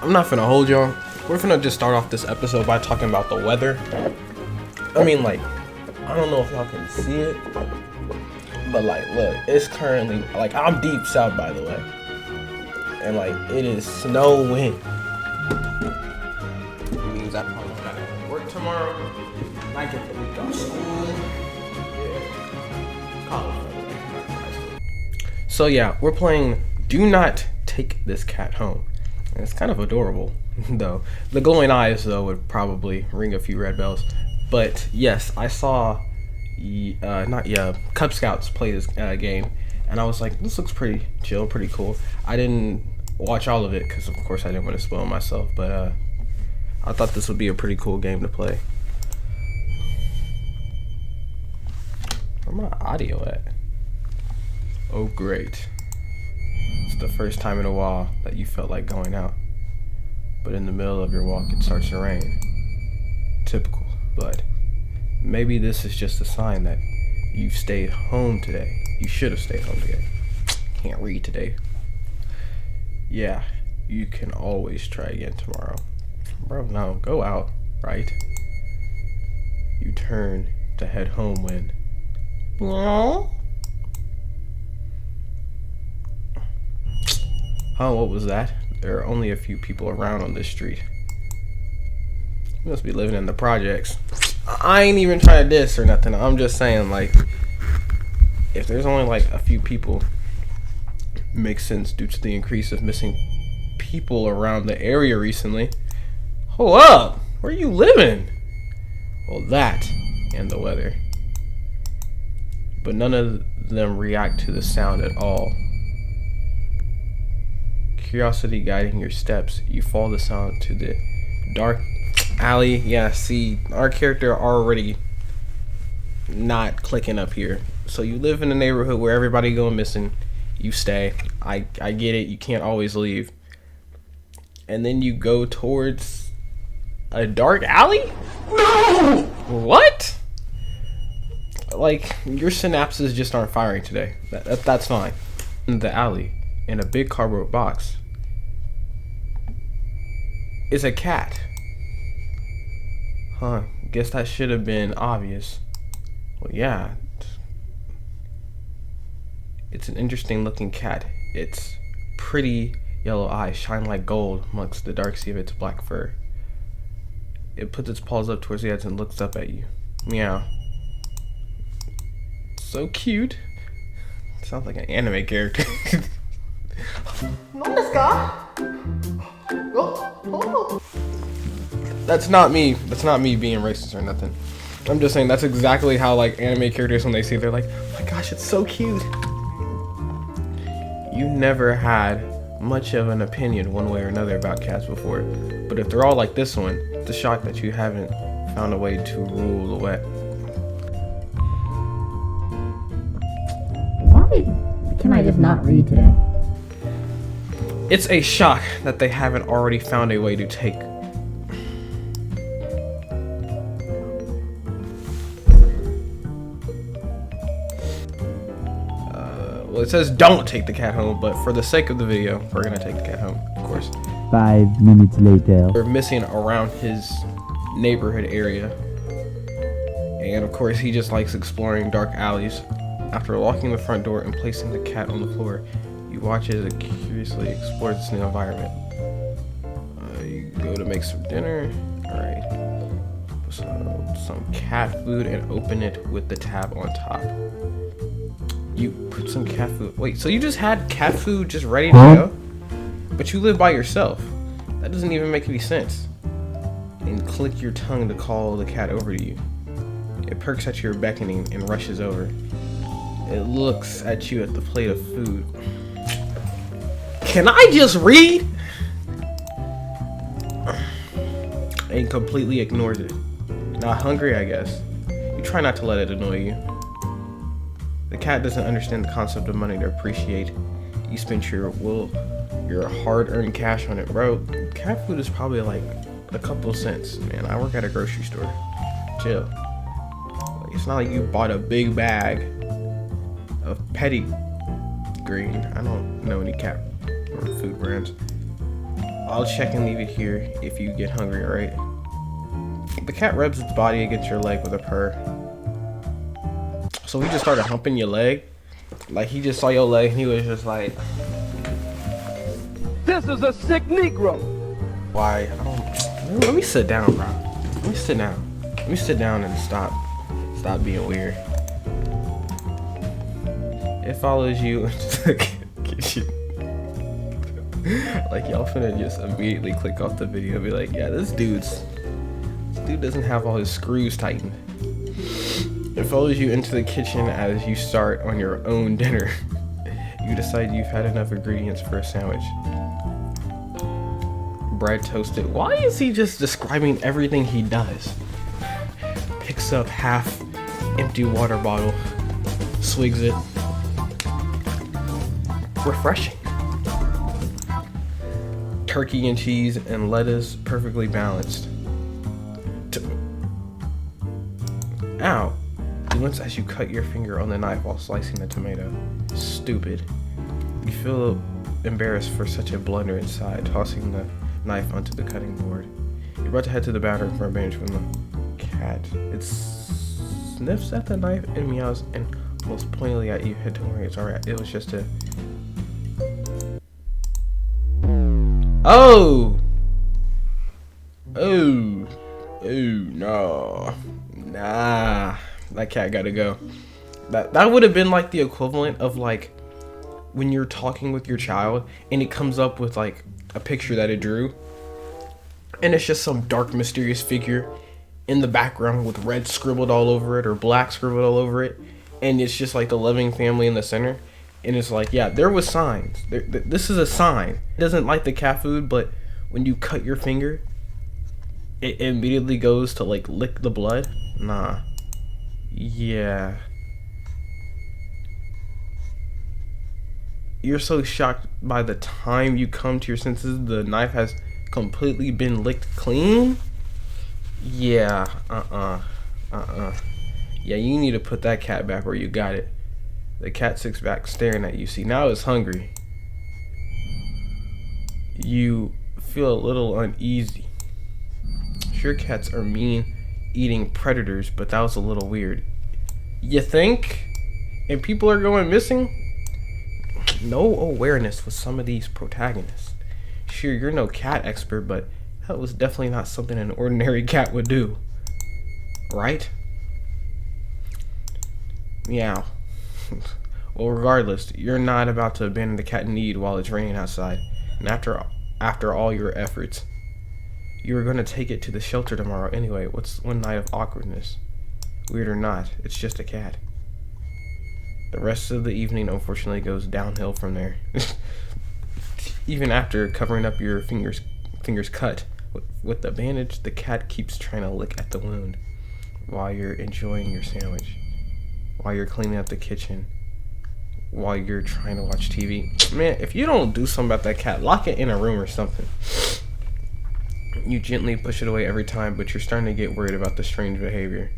I'm not finna hold y'all. We're finna just start off this episode by talking about the weather. I mean, like, I don't know if y'all can see it, but like, look, it's currently, like, I'm deep south, by the way, and like, it is snowing. It means I probably don't gotta go to work tomorrow. I get the week off school. Yeah. College. So yeah, we're playing Do Not Take This Cat Home. And it's kind of adorable, though. The glowing eyes, though, would probably ring a few red bells. But yes, I saw Cub Scouts play this game, and I was like, this looks pretty chill, pretty cool. I didn't watch all of it because, of course, I didn't want to spoil myself, but I thought this would be a pretty cool game to play. Where's my audio at? Oh, great. It's the first time in a while that you felt like going out, but in the middle of your walk it starts to rain. Typical, but maybe this is just a sign that you've stayed home today. You should have stayed home today. Can't read today. Yeah, you can always try again tomorrow. Bro, no, go out, right? You turn to head home when... Oh, what was that? There are only a few people around on this street. You must be living in the projects. I ain't even trying to diss or nothing. I'm just saying, like, if there's only like a few people, it makes sense due to the increase of missing people around the area recently. Hold up! Where are you living? Well, that and the weather. But none of them react to the sound at all. Curiosity guiding your steps, you follow the sound to the dark alley. Yeah, see, our character already not clicking up here. So you live in a neighborhood where everybody going missing. You stay. I get it. You can't always leave. And then you go towards a dark alley? No! What? Like, your synapses just aren't firing today. That's fine. In the alley, in a big cardboard box, is a cat. Huh, guess that should have been obvious. Well, yeah. It's an interesting looking cat. Its pretty yellow eyes shine like gold amongst the dark sea of its black fur. It puts its paws up towards the edge and looks up at you. Meow. So cute. Sounds like an anime character. That's not me. That's not me being racist or nothing. I'm just saying that's exactly how like anime characters, when they see it, they're like, oh my gosh, it's so cute. You never had much of an opinion one way or another about cats before, but if they're all like this one, it's a shock that you haven't found a way to rule the wet. Why can I just not read today? It's a shock that they haven't already found a way to take. Well, it says don't take the cat home, but for the sake of the video, we're gonna take the cat home, of course. 5 minutes later. We're missing around his neighborhood area. And of course, he just likes exploring dark alleys. After locking the front door and placing the cat on the floor, you watch as it curiously explores this new environment. You go to make some dinner. Alright. Some cat food and open it with the tab on top. You put some cat food. Wait, so you just had cat food just ready to go? But you live by yourself. That doesn't even make any sense. And click your tongue to call the cat over to you. It perks at your beckoning and rushes over. It looks at you at the plate of food. Can I just read? And completely ignores it. Not hungry, I guess. You try not to let it annoy you. The cat doesn't understand the concept of money to appreciate. You spent your hard-earned cash on it, bro. Cat food is probably like a couple cents, man. I work at a grocery store. Chill. It's not like you bought a big bag of Petty Green. I don't know any cat or food brands. I'll check and leave it here if you get hungry, alright? The cat rubs its body against your leg with a purr. So he just started humping your leg. Like he just saw your leg and he was just like, "This is a sick Negro." why? Let me sit down, bro. Let me sit down. Let me sit down and stop being weird. It follows you into the kitchen. Like y'all finna just immediately click off the video and be like, yeah, this dude doesn't have all his screws tightened. It follows you into the kitchen as you start on your own dinner. You decide you've had enough ingredients for a sandwich. Bread toasted. Why is he just describing everything he does? Picks up half empty water bottle, swigs it. Refreshing. Turkey and cheese and lettuce, perfectly balanced. Ow. You wince as you cut your finger on the knife while slicing the tomato. Stupid. You feel embarrassed for such a blunder inside, tossing the knife onto the cutting board. You're about to head to the bathroom for a bench when the cat, it sniffs at the knife and meows and most pointedly at you. Don't worry, it's alright. It was just a... Oh! Oh! Oh, no. Nah. That cat gotta go. That would have been like the equivalent of like when you're talking with your child and it comes up with like a picture that it drew and it's just some dark mysterious figure in the background with red scribbled all over it or black scribbled all over it, and it's just like the loving family in the center, and it's like, yeah, there was signs. This is a sign. It doesn't like the cat food, but when you cut your finger it immediately goes to like lick the blood. Nah. Yeah. You're so shocked by the time you come to your senses the knife has completely been licked clean. Yeah. Yeah, you need to put that cat back where you got it. The cat sits back staring at you. See, now it's hungry. You feel a little uneasy. Sure, cats are mean eating predators, but that was a little weird. You think? And people are going missing? No awareness with some of these protagonists. Sure, you're no cat expert, but that was definitely not something an ordinary cat would do. Right? Meow. Well, regardless, you're not about to abandon the cat in need while it's raining outside. And after all your efforts, you were going to take it to the shelter tomorrow anyway. What's one night of awkwardness? Weird or not, it's just a cat. The rest of the evening unfortunately goes downhill from there. Even after covering up your fingers cut with the bandage, the cat keeps trying to lick at the wound while you're enjoying your sandwich, while you're cleaning up the kitchen, while you're trying to watch TV. Man, if you don't do something about that cat, lock it in a room or something. You gently push it away every time, but you're starting to get worried about the strange behavior.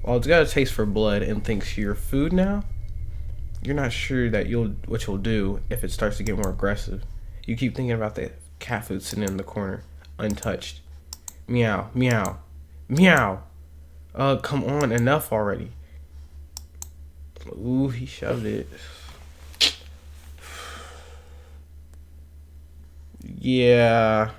While it's got a taste for blood and thinks you're food now, you're not sure that what you'll do if it starts to get more aggressive. You keep thinking about the cat food sitting in the corner, untouched. Meow, meow, meow. Come on, enough already. Ooh, he shoved it. Yeah.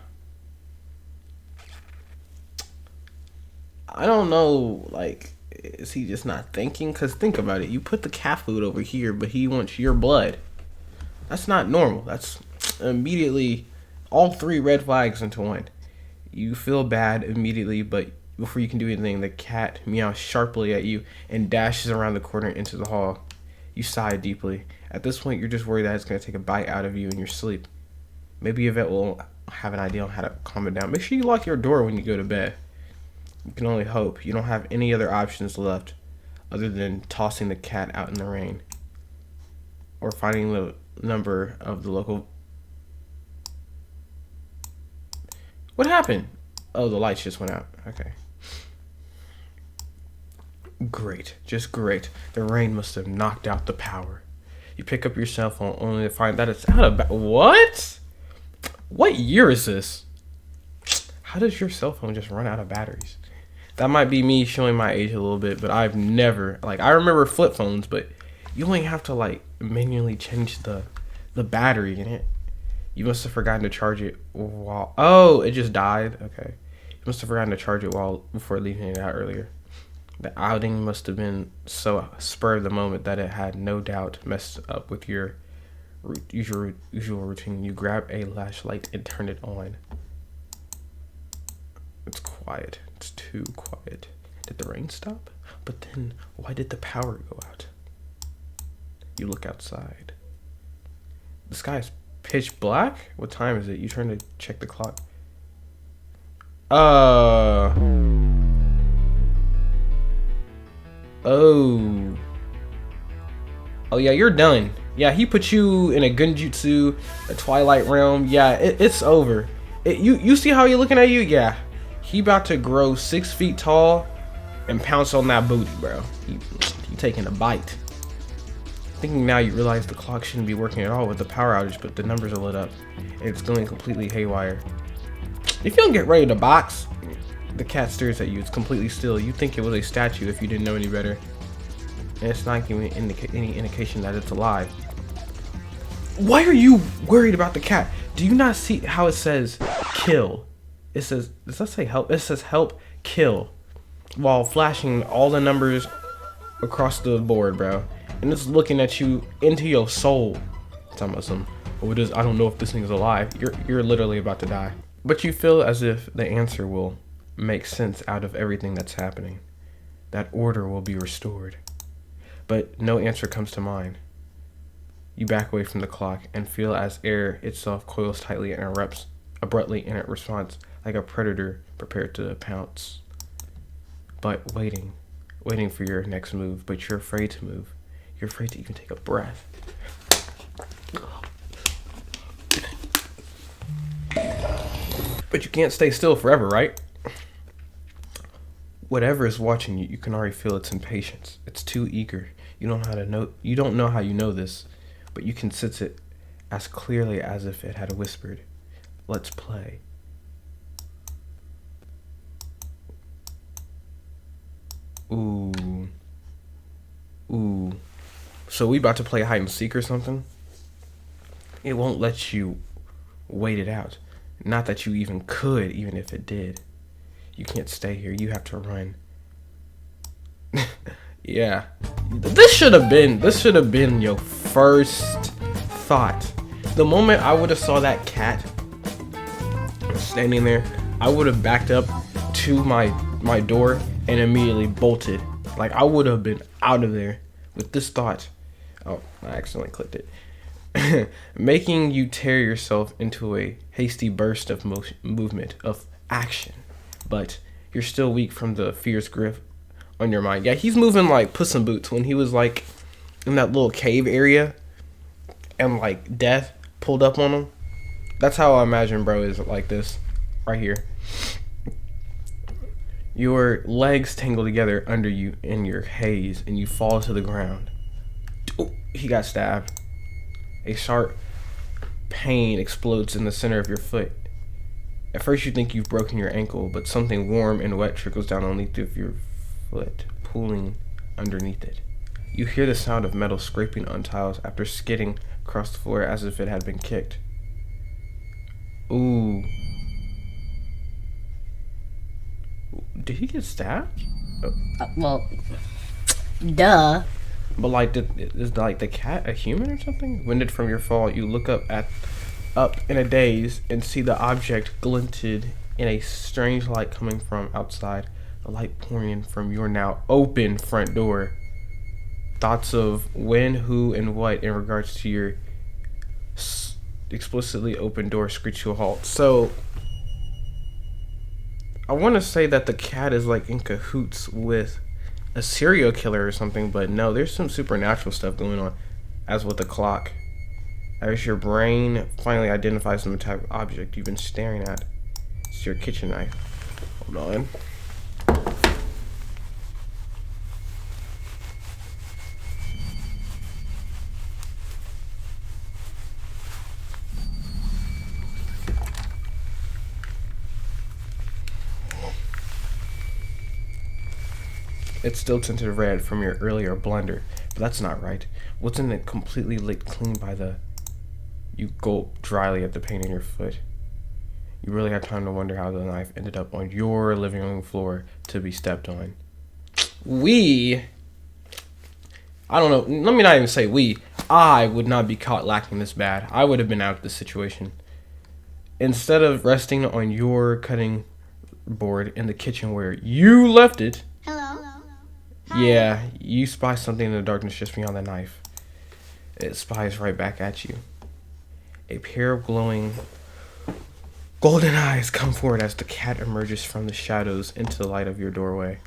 I don't know, like, is he just not thinking? Because think about it. You put the cat food over here, but he wants your blood. That's not normal. That's immediately all three red flags into one. You feel bad immediately, but before you can do anything, the cat meows sharply at you and dashes around the corner into the hall. You sigh deeply. At this point, you're just worried that it's going to take a bite out of you in your sleep. Maybe Yvette will have an idea on how to calm it down. Make sure you lock your door when you go to bed. You can only hope. You don't have any other options left other than tossing the cat out in the rain or finding the number of the local... What happened? Oh, the lights just went out. Okay. Great. Just great. The rain must have knocked out the power. You pick up your cell phone only to find that it's out of... What? What year is this? How does your cell phone just run out of batteries? That might be me showing my age a little bit, but I've never, like, I remember flip phones, but you only have to, like, manually change the battery in it. You must have forgotten to charge it while, oh, it just died. Okay. You must have forgotten to charge it before leaving it out earlier. The outing must have been so spur of the moment that it had no doubt messed up with your usual routine. You grab a flashlight and turn it on. It's quiet. It's too quiet. Did the rain stop? But then, why did the power go out? You look outside. The sky is pitch black? What time is it? You turn to check the clock. Oh. Oh yeah, you're done. Yeah, he put you in a Genjutsu, a Twilight Realm. Yeah, it's over. You see how he looking at you? Yeah. He about to grow 6 feet tall and pounce on that booty, bro. He taking a bite. Thinking now, you realize the clock shouldn't be working at all with the power outage, but the numbers are lit up. It's going completely haywire. If you don't get ready to box, the cat stares at you. It's completely still. You think it was a statue if you didn't know any better. And it's not giving any indication that it's alive. Why are you worried about the cat? Do you not see how it says kill? It says, does that say help? It says help, kill, while flashing all the numbers across the board, bro. And it's looking at you into your soul. It's almost some, oh, it is, I don't know if this thing is alive. You're literally about to die. But you feel as if the answer will make sense out of everything that's happening. That order will be restored. But no answer comes to mind. You back away from the clock and feel as air itself coils tightly and erupts abruptly in response, like a predator prepared to pounce. But waiting for your next move, but you're afraid to move. You're afraid to even take a breath. But you can't stay still forever, right? Whatever is watching you, you can already feel its impatience. It's too eager. You don't know how you know this, but you can sense it as clearly as if it had whispered, "Let's play." Ooh. So we about to play hide and seek or something? It won't let you wait it out. Not that you even could, even if it did. You can't stay here. You have to run. Yeah. This should have been your first thought. The moment I would have saw that cat standing there, I would have backed up to my door and immediately bolted. Like, I would have been out of there with this thought. Oh, I accidentally clicked it. Making you tear yourself into a hasty burst of movement, of action. But you're still weak from the fierce grip on your mind. Yeah, he's moving like Puss in Boots when he was like in that little cave area and like death pulled up on him. That's how I imagine bro is like this right here. Your legs tangle together under you in your haze and you fall to the ground. Oh, he got stabbed. A sharp pain explodes in the center of your foot. At first you think you've broken your ankle, but something warm and wet trickles down underneath of your foot, pulling underneath it. You hear the sound of metal scraping on tiles after skidding across the floor as if it had been kicked. Ooh. Did he get stabbed? Well, duh. But like, is like the cat a human or something? Winded from your fall, you look up in a daze and see the object glinted in a strange light coming from outside. The light pouring in from your now open front door. Thoughts of when, who, and what in regards to your explicitly open door screech to a halt. So I want to say that the cat is like in cahoots with a serial killer or something, but no, there's some supernatural stuff going on, as with the clock. As your brain finally identifies the type of object you've been staring at. It's your kitchen knife. Hold on. It's still tinted red from your earlier blunder, but that's not right. Wasn't it completely licked clean by the... You gulp dryly at the pain in your foot. You really have time to wonder how the knife ended up on your living room floor to be stepped on. I don't know, let me not even say we. I would not be caught lacking this bad. I would have been out of this situation. Instead of resting on your cutting board in the kitchen where you left it. Hello. Yeah, you spy something in the darkness just beyond the knife. It spies right back at you. A pair of glowing golden eyes come forward as the cat emerges from the shadows into the light of your doorway.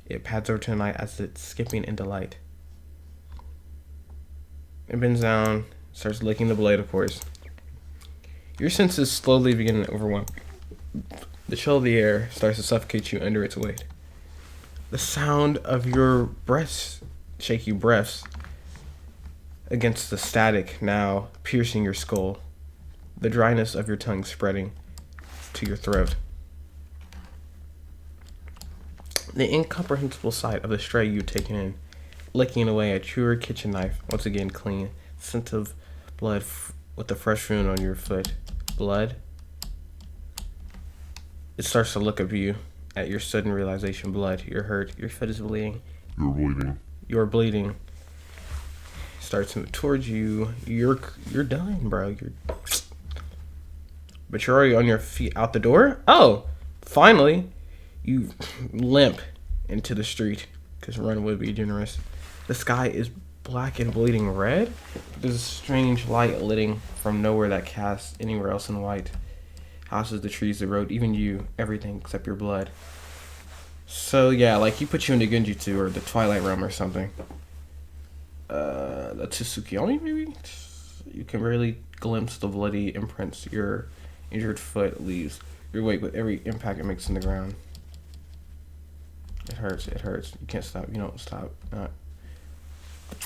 It pads over to the knife as it's skipping into light. It bends down, starts licking the blade, of course. Your senses slowly begin to overwhelm. The chill of the air starts to suffocate you under its weight. The sound of your shaky breaths against the static now piercing your skull. The dryness of your tongue spreading to your throat. The incomprehensible sight of the stray you've taken in, licking away at your kitchen knife, once again clean, scent of blood with the fresh wound on your foot. Blood. It starts to look at you at your sudden realization. Blood. You're hurt. Your foot is bleeding. You're bleeding. You're bleeding. Starts to move towards you. You're done, bro. But you're already on your feet out the door. Oh, finally, you limp into the street because run would be generous. The sky is black and bleeding red. There's a strange light litting from nowhere that casts anywhere else in white. Houses, the trees, the road, even you, everything except your blood. So yeah, like he put you into Genjutsu or the Twilight Realm or something. The Tsukuyomi maybe? You can barely glimpse the bloody imprints your injured foot leaves your wake with every impact it makes in the ground. It hurts. You can't stop. You don't stop.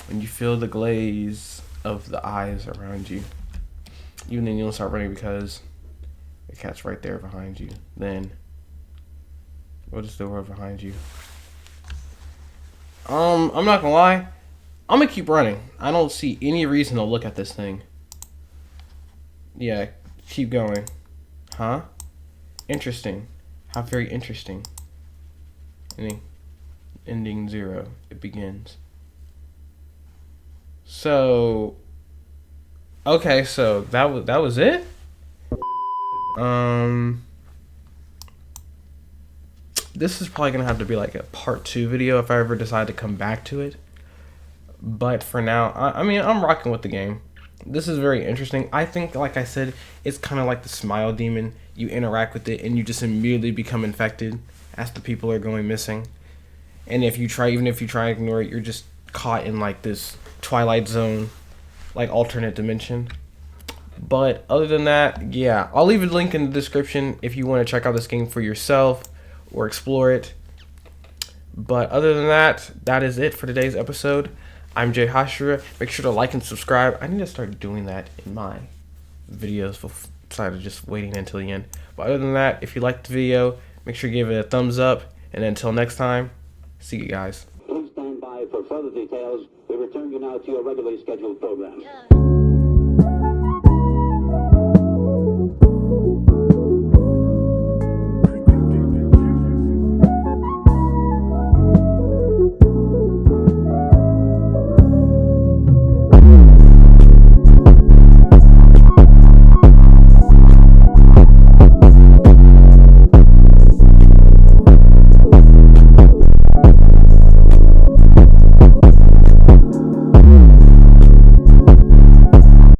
When you feel the glaze of the eyes around you, even then you don't start running because the cat's right there behind you. Then, what is the word behind you? I'm not gonna lie. I'm gonna keep running. I don't see any reason to look at this thing. Yeah, keep going. Huh? Interesting. How very interesting. Ending 0. It begins. So, okay, so that was it. This is probably gonna have to be like a part 2 video if I ever decide to come back to it. But for now, I mean, I'm rocking with the game. This is very interesting. I think, like I said, it's kind of like the smile demon. You interact with it and you just immediately become infected as the people are going missing. And even if you try to ignore it, you're just caught in like this Twilight Zone, like alternate dimension. But other than that, yeah, I'll leave a link in the description if you want to check out this game for yourself or explore it. But other than that, that is it for today's episode. I'm Jay Hashira. Make sure to like and subscribe. I need to start doing that in my videos instead of just waiting until the end. But other than that, if you liked the video, make sure you give it a thumbs up. And until next time, see you guys. Please stand by for further details. We return you now to your regularly scheduled program.